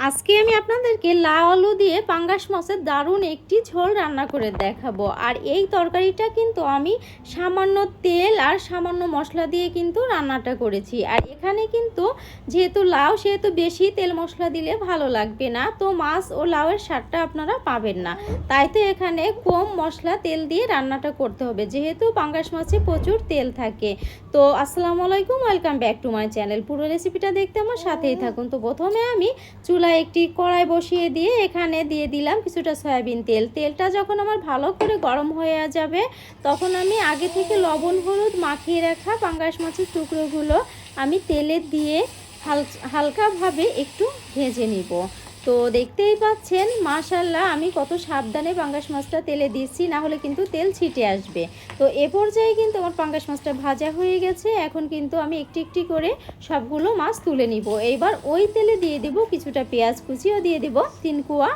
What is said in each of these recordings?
আজকে আমি আপনাদেরকে লাউ আলু দিয়ে পাঙ্গাস মাছের দারুণ একটি ঝোল রান্না করে দেখাবো। আর এই তরকারিটা কিন্তু আমি সামান্য তেল আর সামান্য মশলা দিয়ে কিন্তু রান্নাটা করেছি। আর এখানে কিন্তু যেহেতু লাউ সেহেতু বেশি তেল মশলা দিলে ভালো লাগবে না, তো মাছ ও লাউয়ের স্বাদটা আপনারা পাবেন না। তাই তো এখানে কম মশলা তেল দিয়ে রান্নাটা করতে হবে, যেহেতু পাঙ্গাস মাছে প্রচুর তেল থাকে। তো আসসালামু আলাইকুম, welcome back to my channel. পুরো রেসিপিটা দেখতে আমার সাথেই থাকুন। তো প্রথমে আমি চুলায় একটি কড়াই বসিয়ে দিয়ে এখানে দিয়ে দিলাম কিছুটা সয়াবিন তেল। তেলটা যখন আমার ভালো করে গরম হয়ে যাবে তখন আমি আগে থেকে লবণ হলুদ মাখিয়ে রাখা পাঙ্গাস মাছের টুকরোগুলো আমি তেলে দিয়ে হালকাভাবে একটু ভেজে নিব। তো দেখতেই পাচ্ছেন মাশাআল্লাহ আমি কত সাবধানে পাঙ্গাস মাছটা তেলে দিচ্ছি, না হলে কিন্তু তেল ছিটে আসবে। তো এ পর্যায়ে কিন্তু আমার পাঙ্গাস মাছটা ভাজা হয়ে গেছে। এখন কিন্তু আমি একটি একটি করে সবগুলো মাছ তুলে নিব। এইবার ওই তেলে দিয়ে দিব কিছুটা পেঁয়াজ কুচিও দিয়ে দিব 3 কোয়া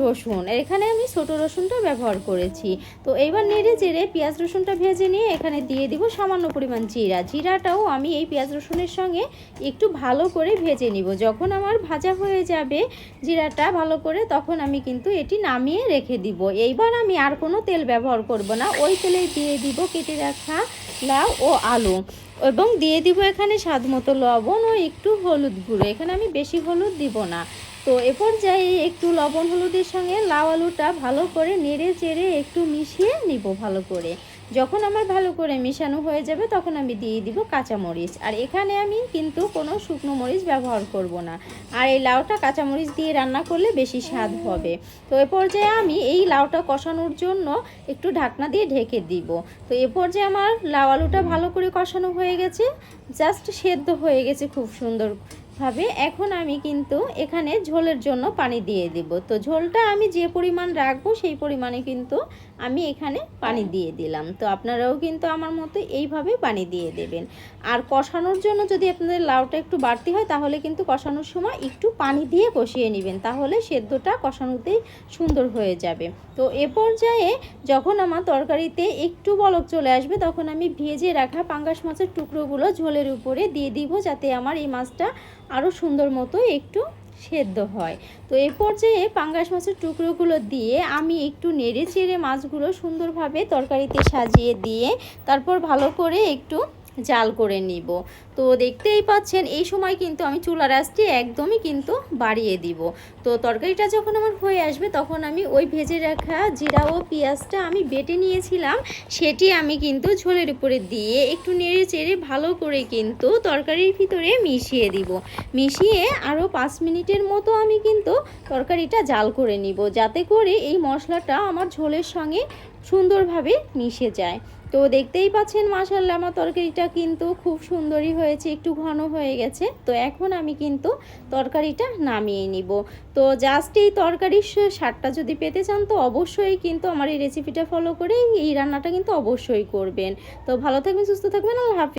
রসুন। এখানে আমি ছোট রসুনটা ব্যবহার করেছি। তো এইবার নেড়ে চেড়ে পেঁয়াজ রসুনটা ভেজে নিয়ে এখানে দিয়ে দিব সামান্য পরিমাণ জিরাটাও আমি এই পেঁয়াজ রসুনের সঙ্গে একটু ভালো করে ভেজে নিব। যখন আমার ভাজা হয়ে যাবে জিরাটা ভালো করে, তখন আমি কিন্তু এটি নামিয়ে রেখে দিব। এইবার আমি আর কোনো তেল ব্যবহার করব না, ওই তেলে দিয়ে দিব কেটে রাখা লাউ ও আলু, এবং দিয়ে দিব এখানে স্বাদ মতো লবণ ও একটু হলুদ গুঁড়ো। এখানে আমি বেশি হলুদ দিব না। তো এ পর্যায়ে একটু লবণ হলুদের সঙ্গে লাউ আলুটা ভালো করে নেড়ে চেড়ে একটু মিশিয়ে নিব ভালো করে। যখন আমার ভালো করে মেশানো হয়ে যাবে তখন আমি দিয়ে দিব কাঁচামরিচ। আর এখানে আমি কিন্তু কোনো শুকনো মরিচ ব্যবহার করব না। আর এই লাউটা কাঁচামরিচ দিয়ে রান্না করলে বেশি স্বাদ হবে। তো এ পর্যায়ে আমি এই লাউটা কষানোর জন্য একটু ঢাকনা দিয়ে ঢেকে দিব। তো এ পর্যায়ে আমার লাউ আলুটা ভালো করে কষানো হয়ে গেছে, জাস্ট সেদ্ধ হয়ে গেছে খুব সুন্দরভাবে। এখন আমি কিন্তু এখানে ঝোলের জন্য পানি দিয়ে দিব। তো ঝোলটা আমি যে পরিমাণ রাখবো সেই পরিমাণে কিন্তু আমি এখানে পানি দিয়ে দিলাম। তো আপনারাও কিন্তু আমার মতো এইভাবে পানি দিয়ে দেবেন। আর কষানোর জন্য যদি আপনাদের লাউটা একটু বাড়তি হয় তাহলে কিন্তু কষানোর সময় একটু পানি দিয়ে কষিয়ে নেবেন, তাহলে সেদ্ধটা কষানোতেই সুন্দর হয়ে যাবে। তো এ পর্যায়ে যখন আমার তরকারিতে একটু বলক চলে আসবে তখন আমি ভেজে রাখা পাঙ্গাস মাছের টুকরোগুলো ঝোলের উপরে দিয়ে দিব, যাতে আমার এই মাছটা আরও সুন্দর মতো একটু সেদ্ধ হয়। তো এই পর্যায়ে পাঙ্গাস মাছের টুকরোগুলো দিয়ে আমি একটু নেড়ে চেড়ে মাছগুলো সুন্দরভাবে তরকারিতে সাজিয়ে দিয়ে তারপর ভালো করে একটু জাল করে নিব। তো দেখতেই পাচ্ছেন এই সময় কিন্তু আমি চুলার আঁচটি একদমই কিন্তু বাড়িয়ে দিব। তো তরকারিটা যখন আমার হয়ে আসবে তখন আমি ওই ভেজে রাখা জিরা ও পেঁয়াজটা আমি বেটে নিয়েছিলাম সেটি আমি কিন্তু ঝোলের উপরে দিয়ে একটু নেড়ে চেড়ে ভালো করে কিন্তু তরকারির ভিতরে মিশিয়ে দিব। মিশিয়ে আরও 5 মিনিটের মতো আমি কিন্তু তরকারিটা জাল করে নিব, যাতে করে এই মশলাটা আমার ঝোলের সঙ্গে সুন্দরভাবে মিশে যায়। তো দেখতেই পাচ্ছেন মাশাআল্লাহ আমার তরকারিটা কিন্তু খুব সুন্দরই হয়েছে, একটু ঘন হয়ে গেছে। তো এখন আমি কিন্তু তরকারিটা নামিয়ে নিব। তো জাস্ট এই তরকারির স্বাদটা যদি পেতে চান তো অবশ্যই কিন্তু আমার এই রেসিপিটা ফলো করে এই রান্নাটা কিন্তু অবশ্যই করবেন। তো ভালো থাকবেন, সুস্থ থাকবেন, আল্লাহ হাফেজ।